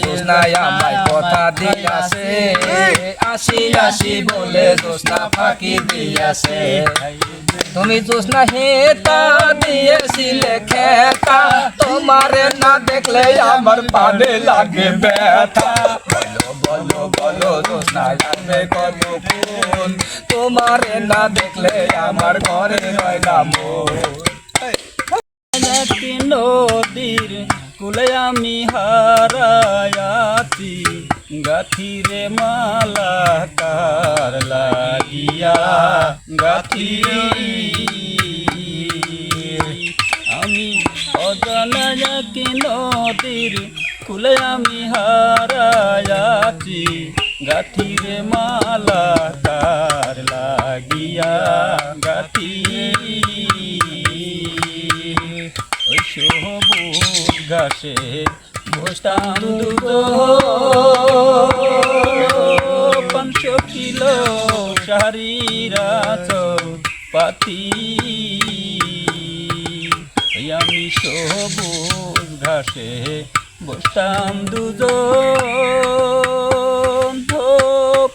জোসনাই আমায় কথা দিয়াছে, আসি আসি বলে জোসনা ফাঁকি দিয়াছে। তুমি জোসনা হেতা দিয়েছিলে খেতা, তোমারে না দেখলে আমার পানে লাগে ব্যথা। বলো বলো বলো জোসনা আসবে কতক্ষণ, তোমারে না দেখলে আমার ঘরে রয় না মন। নদীর কুলে আমি হারায়াছি, গাথিরে মালা কার লাগিয়া গাথি। আমি অজানা এক নদীর কুলে আমি হারায়াছি, গাথিরে মালা কার লাগিয়া গাথি। ওই সবুজ ঘাসে বসতাম দুজন, 500 কিলো শাড়িরা চল পাতি। আমি সবুজ ঘাসে বসতাম দুজন,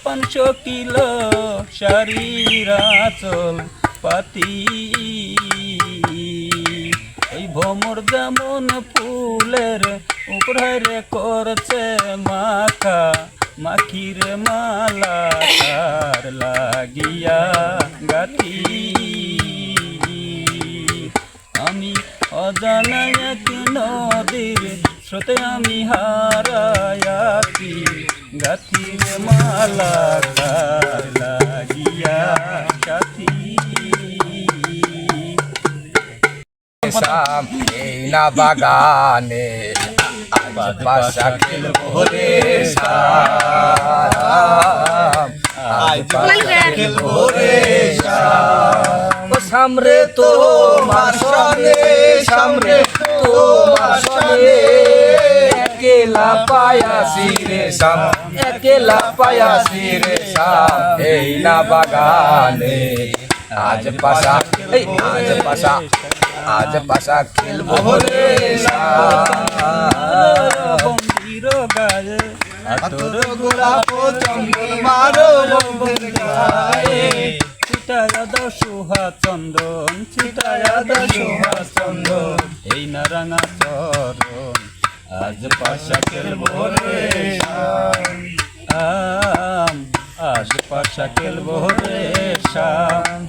500 কিলো শাড়িরা চল পাতি। ওই ভ্রমর যেমন ফুলের উপরে করছে মাখা, মাখির মালা কার লাগিয়া গাথি। আমি অজানা এক নদীর স্রোতে আমি হারায়াছি, গাথির মালা কার লাগিয়া গাথি। এই না বাগানে আজ পাশা খেলবো রে শাম, আজ পাশা খেলবো রে শাম। সামরে তো মাসনে, সামরে তো মাসনে, একেলা পায়াসি রে শাম, একেলা পায়াসি রে শাম। এই না বাগানে আজ পাশা, এই আজ পাশা, আজ পাশা খেলবো রে বন্দির গায়ে আতর গোলাপ চন্দন মারো বন্ধুর গায়ে, ছিটায়া দাও সুহা চন্দন, ছিটায়া দাও সুহা চন্দন। এই না রাঙা চরণ আজ পাশা খেলবো রে শাম, আজ পাশা খেলবো রে শাম।